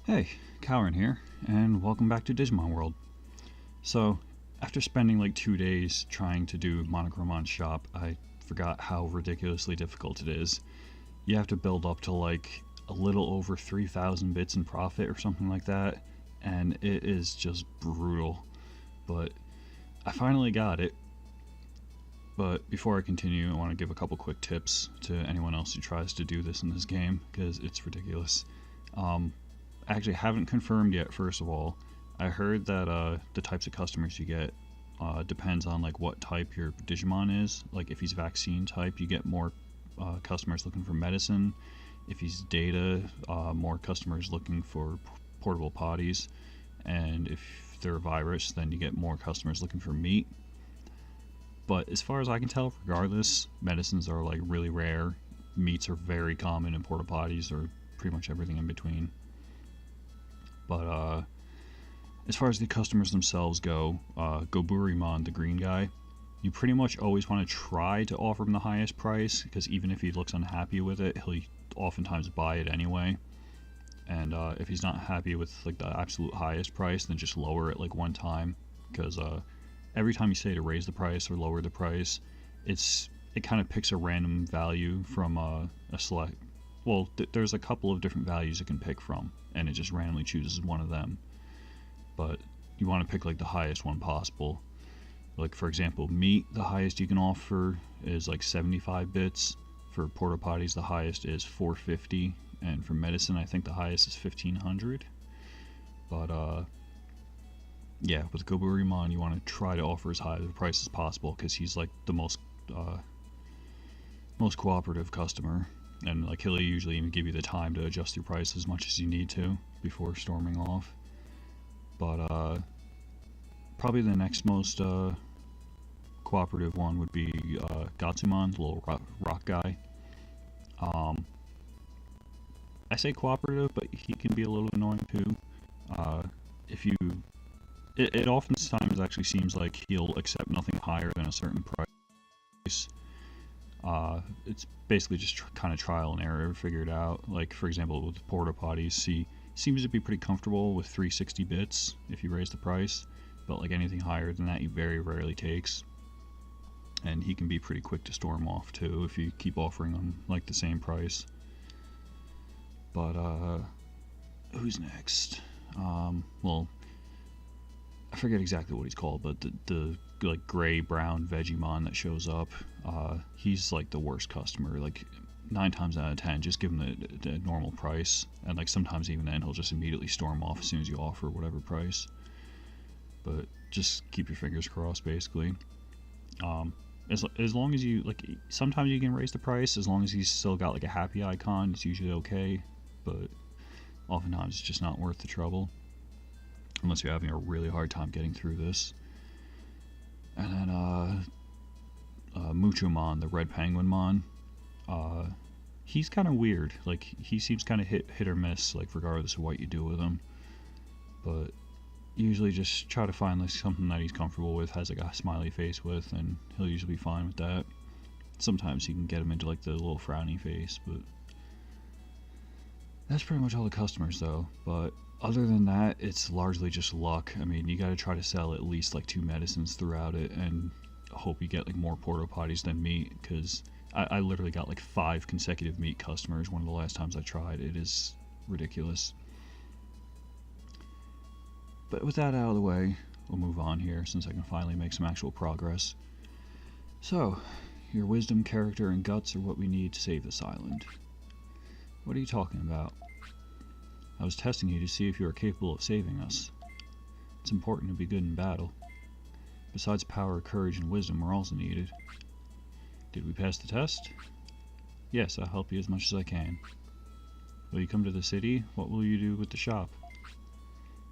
Hey, Cowrin here, and welcome back to Digimon World. So, after spending like 2 days trying to do Monochromon shop, I forgot how ridiculously difficult it is. You have to build up to like a little over 3,000 bits in profit or something like that, and it is just brutal. But I finally got it. But before I continue, I want to give a couple quick tips to anyone else who tries to do this in this game, because it's ridiculous. I actually haven't confirmed yet, first of all. I heard that the types of customers you get depends on like what type your Digimon is. Like if he's vaccine type, you get more customers looking for medicine. If he's data, more customers looking for portable potties. And if they're a virus, then you get more customers looking for meat. But as far as I can tell, regardless, medicines are like really rare. Meats are very common, and porta potties are pretty much everything in between. But as far as the customers themselves go, Goburimon, the green guy, you pretty much always want to try to offer him the highest price, because even if he looks unhappy with it, he'll oftentimes buy it anyway. And if he's not happy with like the absolute highest price, then just lower it like one time, because every time you say to raise the price or lower the price, it kind of picks a random value from a select. Well, there's a couple of different values it can pick from, and it just randomly chooses one of them. But you want to pick like the highest one possible. Like for example, meat, the highest you can offer is like 75 bits. For porta potties, the highest is 450, and for medicine, I think the highest is 1500. But yeah, with Goburimon, you want to try to offer as high of a price as possible, because he's like the most cooperative customer, and like he'll usually even give you the time to adjust your price as much as you need to before storming off. But probably the next most cooperative one would be Gatsumon, the little rock guy. I say cooperative, but he can be a little annoying too. If you, it oftentimes actually seems like he'll accept nothing higher than a certain price. It's basically just kind of trial and error to figure it out. Like for example, with porta potties, he seems to be pretty comfortable with 360 bits if you raise the price, but like anything higher than that, he very rarely takes. And he can be pretty quick to storm off too if you keep offering him like the same price. But who's next? Well, I forget exactly what he's called, but the like gray brown Vegemon that shows up, he's like the worst customer. Like 9 times out of 10, just give him the normal price, and like sometimes even then he'll just immediately storm off as soon as you offer whatever price. But just keep your fingers crossed, basically. As long as you like, sometimes you can raise the price as long as he's still got like a happy icon. It's usually okay, but oftentimes it's just not worth the trouble unless you're having a really hard time getting through this. And then Muchomon, the red penguin mon, he's kind of weird. Like he seems kind of hit or miss, like regardless of what you do with him. But usually just try to find like something that he's comfortable with, has like a smiley face with, and he'll usually be fine with that. Sometimes you can get him into like the little frowny face, but that's pretty much all the customers though. But other than that, it's largely just luck. I mean, you gotta try to sell at least like 2 medicines throughout it, and hope you get like more porta potties than meat, because I literally got like 5 consecutive meat customers one of the last times I tried. It is ridiculous. But with that out of the way, we'll move on here since I can finally make some actual progress. So, your wisdom, character, and guts are what we need to save this island. What are you talking about? I was testing you to see if you are capable of saving us. It's important to be good in battle. Besides power, courage, and wisdom are also needed. Did we pass the test? Yes, I'll help you as much as I can. Will you come to the city? What will you do with the shop?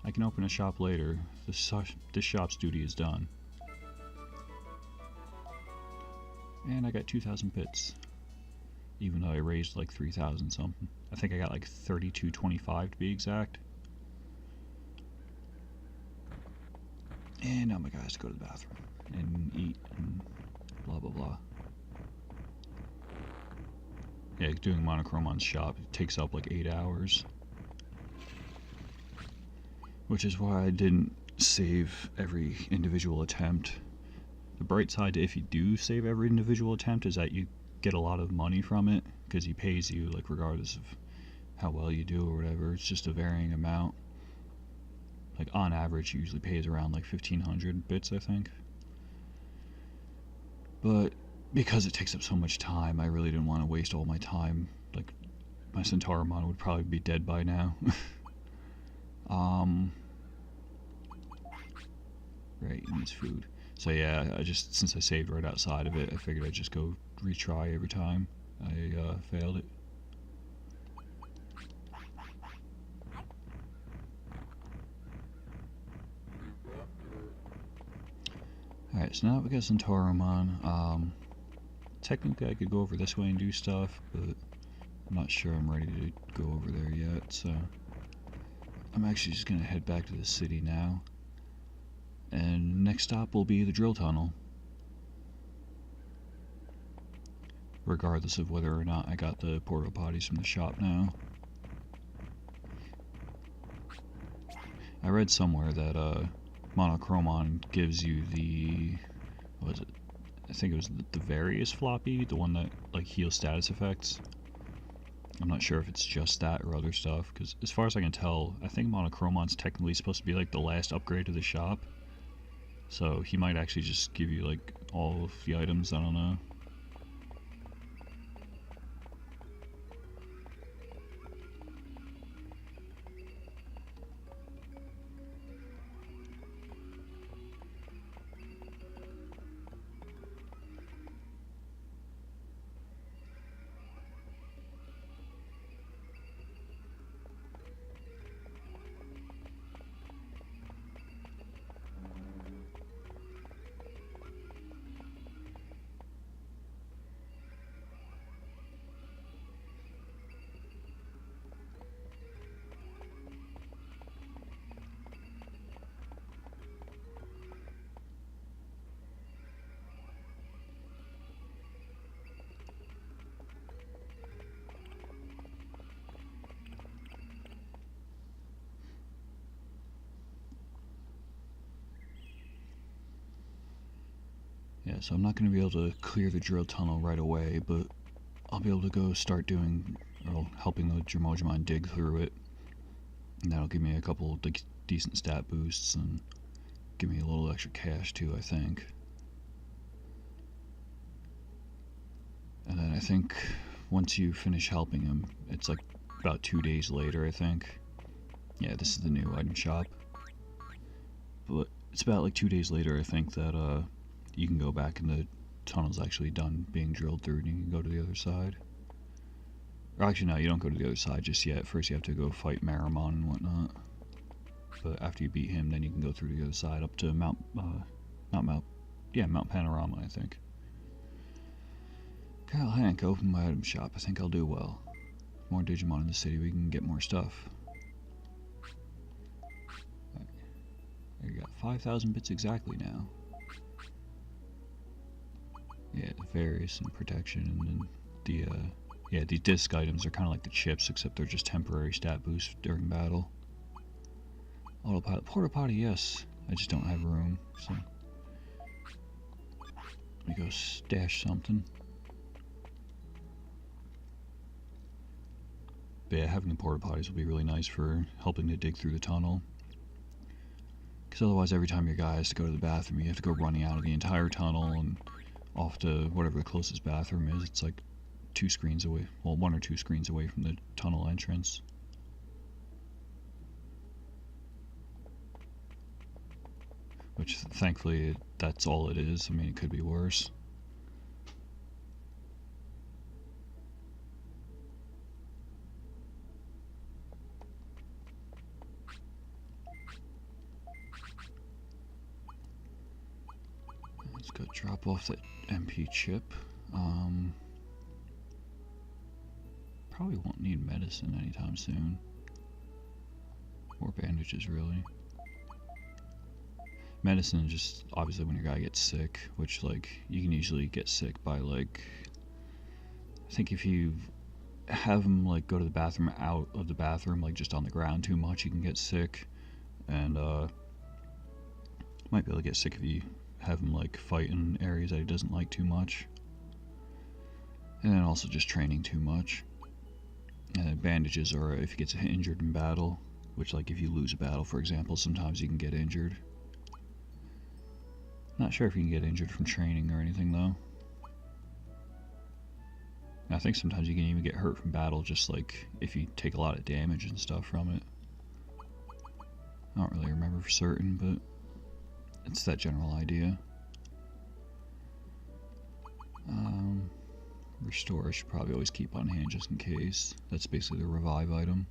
I can open a shop later. This shop's duty is done. And I got 2,000 bits. Even though I raised like 3,000 something. I think I got like 3225 to be exact. And now my guy has to go to the bathroom and eat and blah blah blah. Yeah, doing Monochromon shop, it takes up like 8 hours. which is why I didn't save every individual attempt. The bright side to if you do save every individual attempt is that you get a lot of money from it, because he pays you like regardless of how well you do or whatever. It's just a varying amount. Like on average, he usually pays around like 1,500 bits, I think. But because it takes up so much time, I really didn't want to waste all my time. Like my Centauromon would probably be dead by now. Right, he needs food. So yeah, since I saved right outside of it, I figured I'd just go retry every time I failed it. Alright, so now that we got Centauromon, technically I could go over this way and do stuff, but I'm not sure I'm ready to go over there yet, so I'm actually just gonna head back to the city now. And next stop will be the drill tunnel. Regardless of whether or not I got the portal potties from the shop now. I read somewhere that Monochromon gives you the, what was it? I think it was the various floppy, the one that like heals status effects. I'm not sure if it's just that or other stuff, because as far as I can tell, I think Monochromon's technically supposed to be like the last upgrade to the shop. So he might actually just give you like all of the items, I don't know. Yeah, so I'm not going to be able to clear the drill tunnel right away, but I'll be able to go start doing, or helping the Digimon dig through it. And that'll give me a couple of decent stat boosts and give me a little extra cash too, I think. And then I think once you finish helping him, it's like about 2 days later, I think. Yeah, this is the new item shop. But it's about like 2 days later, I think, that you can go back and the tunnel's actually done being drilled through and you can go to the other side. Or actually, no, you don't go to the other side just yet. First you have to go fight Monochromon and whatnot. But after you beat him, then you can go through the other side up to Mount Panorama, I think. Kyle Hank, open my item shop. I think I'll do well. More Digimon in the city, we can get more stuff. Right. There you got 5,000 bits exactly now. Yeah, various and protection, and then the yeah, the disc items are kind of like the chips, except they're just temporary stat boosts during battle. Autopilot, porta potty, yes. I just don't have room, so let me go stash something. But yeah, having the porta potties will be really nice for helping to dig through the tunnel. Because otherwise, every time your guy has to go to the bathroom, you have to go running out of the entire tunnel and off to whatever the closest bathroom is. It's like 2 screens away, well, 1 or 2 screens away from the tunnel entrance. Which, thankfully, that's all it is. I mean, it could be worse. Let's go drop off that MP chip. Probably won't need medicine anytime soon. Or bandages, really. Medicine is just obviously when your guy gets sick, which, like, you can usually get sick by, like, I think if you have him, like, go to the bathroom out of the bathroom, like, just on the ground too much, you can get sick. and might be able to get sick if you have him like fight in areas that he doesn't like too much, and then also just training too much. And then bandages are if he gets injured in battle, which, like, if you lose a battle, for example, sometimes you can get injured. Not sure if you can get injured from training or anything though. I think sometimes you can even get hurt from battle, just like if you take a lot of damage and stuff from it. I don't really remember for certain, but it's that general idea. Restore I should probably always keep on hand just in case. That's basically the revive item.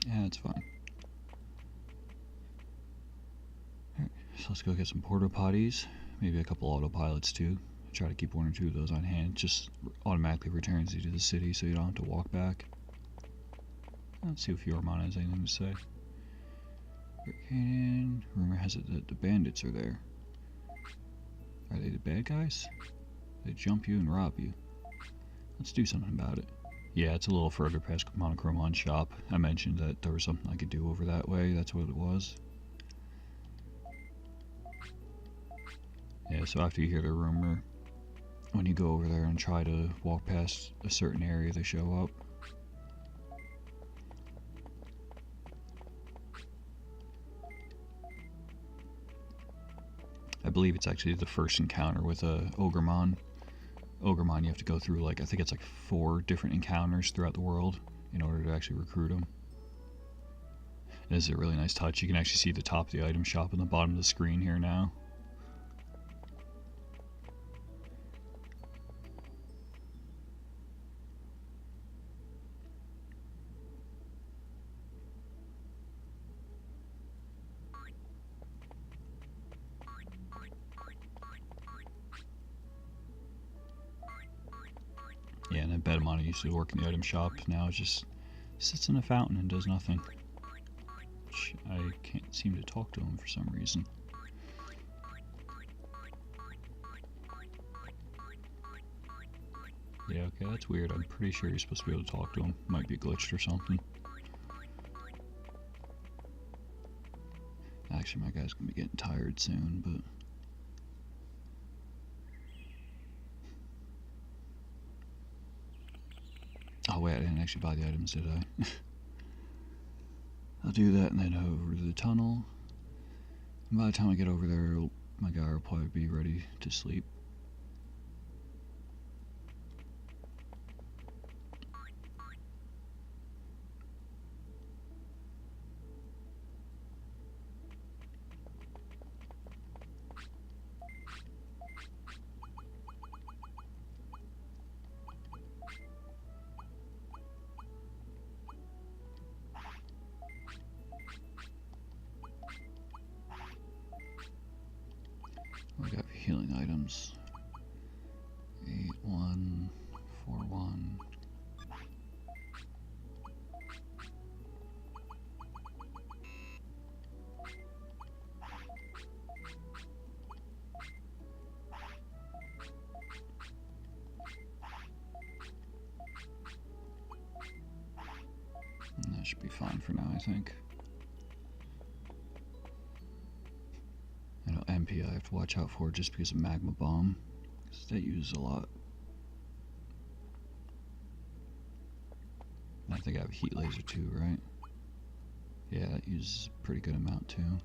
Yeah, that's fine. Alright, so let's go get some porta potties. Maybe a couple autopilots too. Try to keep 1 or 2 of those on hand. It just automatically returns you to the city so you don't have to walk back. Let's see if Yormon has anything to say. Hurricane. Rumor has it that the bandits are there. Are they the bad guys? They jump you and rob you. Let's do something about it. Yeah, it's a little further past Monochromon shop. I mentioned that there was something I could do over that way. That's what it was. Yeah, so after you hear the rumor, when you go over there and try to walk past a certain area, they show up. I believe it's actually the first encounter with Ogremon. Ogremon, you have to go through, like, I think it's like 4 different encounters throughout the world in order to actually recruit them. This is a really nice touch. You can actually see the top of the item shop in the bottom of the screen here now. Yeah, and then Bedamon used to work in the item shop. Now it just sits in a fountain and does nothing. Which I can't seem to talk to him for some reason. Yeah, okay, that's weird. I'm pretty sure you're supposed to be able to talk to him. Might be glitched or something. Actually, my guy's gonna be getting tired soon, but... Oh wait, I didn't actually buy the items, did I? I'll do that and then over to the tunnel. And by the time I get over there, my guy will probably be ready to sleep. We got healing items. 8141. And that should be fine for now, I think. I know MP I have to watch out for just because of Magma Bomb, because they use a lot. And I think I have a Heat Laser too, right? Yeah, that uses a pretty good amount too.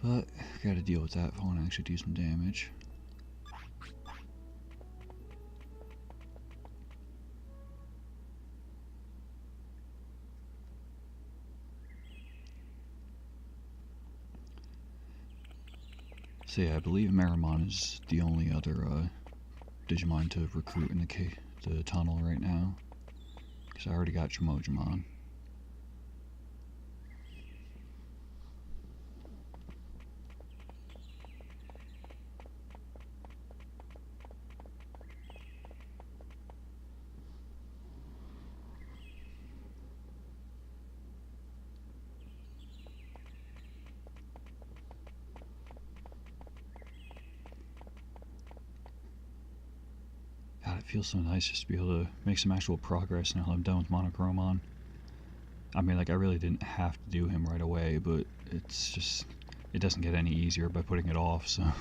But I gotta deal with that if I want to actually do some damage. So yeah, I believe Marimon is the only other Digimon to recruit in the tunnel right now. Because I already got Tremojimon. feels so nice just to be able to make some actual progress now that I'm done with Monochromon. I mean, like, I really didn't have to do him right away, but it's just, it doesn't get any easier by putting it off, so I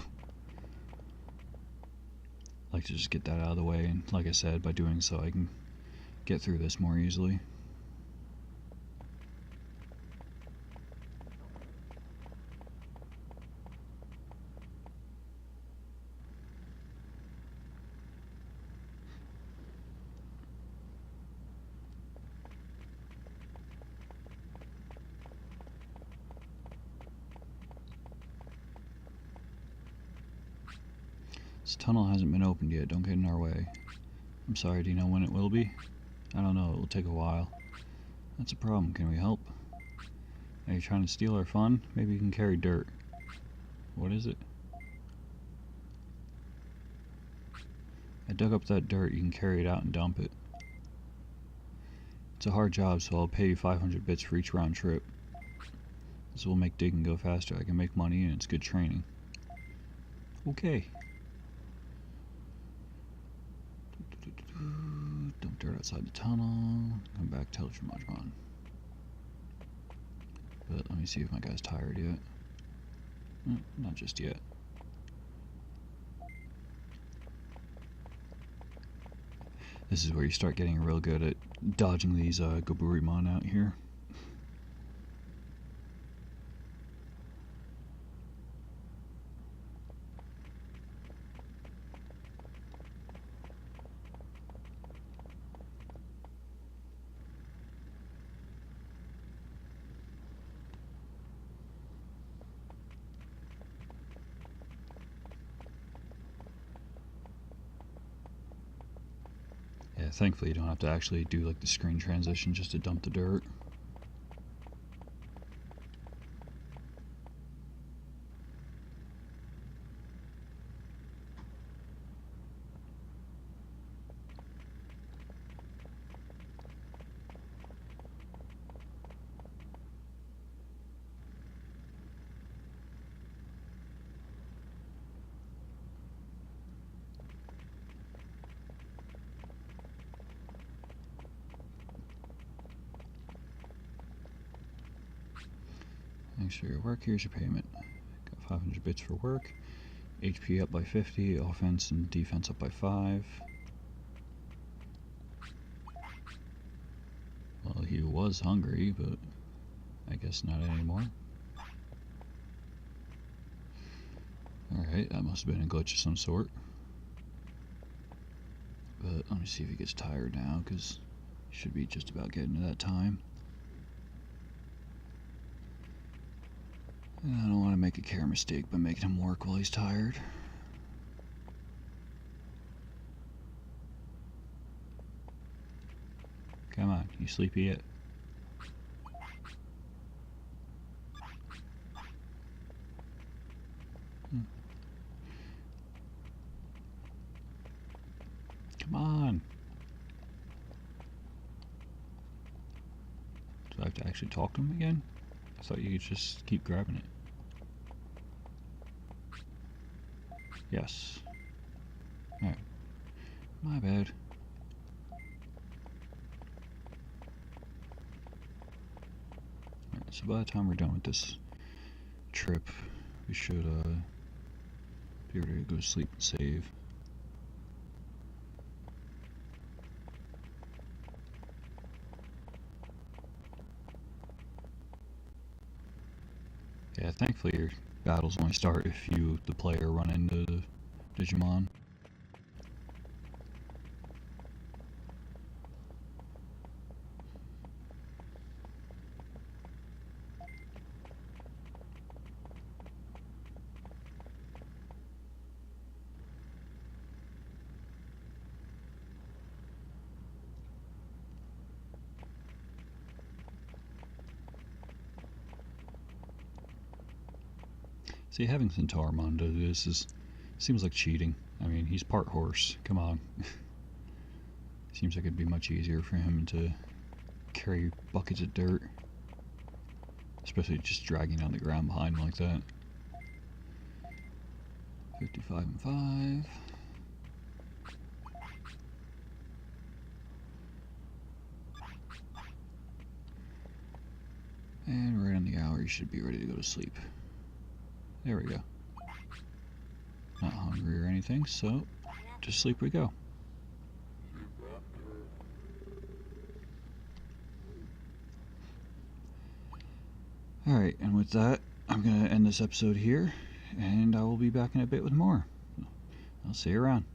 like to just get that out of the way, and like I said, by doing so I can get through this more easily. This tunnel hasn't been opened yet, don't get in our way. I'm sorry, do you know when it will be? I don't know, it will take a while. That's a problem, can we help? Are you trying to steal our fun? Maybe you can carry dirt. What is it? I dug up that dirt, you can carry it out and dump it. It's a hard job, so I'll pay you 500 bits for each round trip. This will make digging go faster, I can make money and it's good training. Okay. Dump dirt outside the tunnel. Come back, tell us your Monochromon. But let me see if my guy's tired yet. Not just yet. This is where you start getting real good at dodging these Goburimon out here. Yeah, thankfully you don't have to actually do like the screen transition just to dump the dirt. Thanks for your work, here's your payment. Got 500 bits for work. HP up by 50, offense and defense up by 5. Well, he was hungry, but I guess not anymore. Alright, that must have been a glitch of some sort. But let me see if he gets tired now, because he should be just about getting to that time. I don't want to make a care mistake by making him work while he's tired. Come on, you sleepy yet? Come on. Do I have to actually talk to him again? I thought you could just keep grabbing it. Yes. Alright. My bad. Alright, so by the time we're done with this trip, we should be ready to go to sleep and save. Yeah, thankfully your battles only start if you, the player, run into the Digimon. See, having Centaurmon do this seems like cheating. I mean, he's part horse. Come on. Seems like it'd be much easier for him to carry buckets of dirt. Especially just dragging on the ground behind him like that. 55 and 5. the hour, you should be ready to go to sleep. There we go. Not hungry or anything, so to sleep we go. Alright, and with that, I'm going to end this episode here, and I will be back in a bit with more. I'll see you around.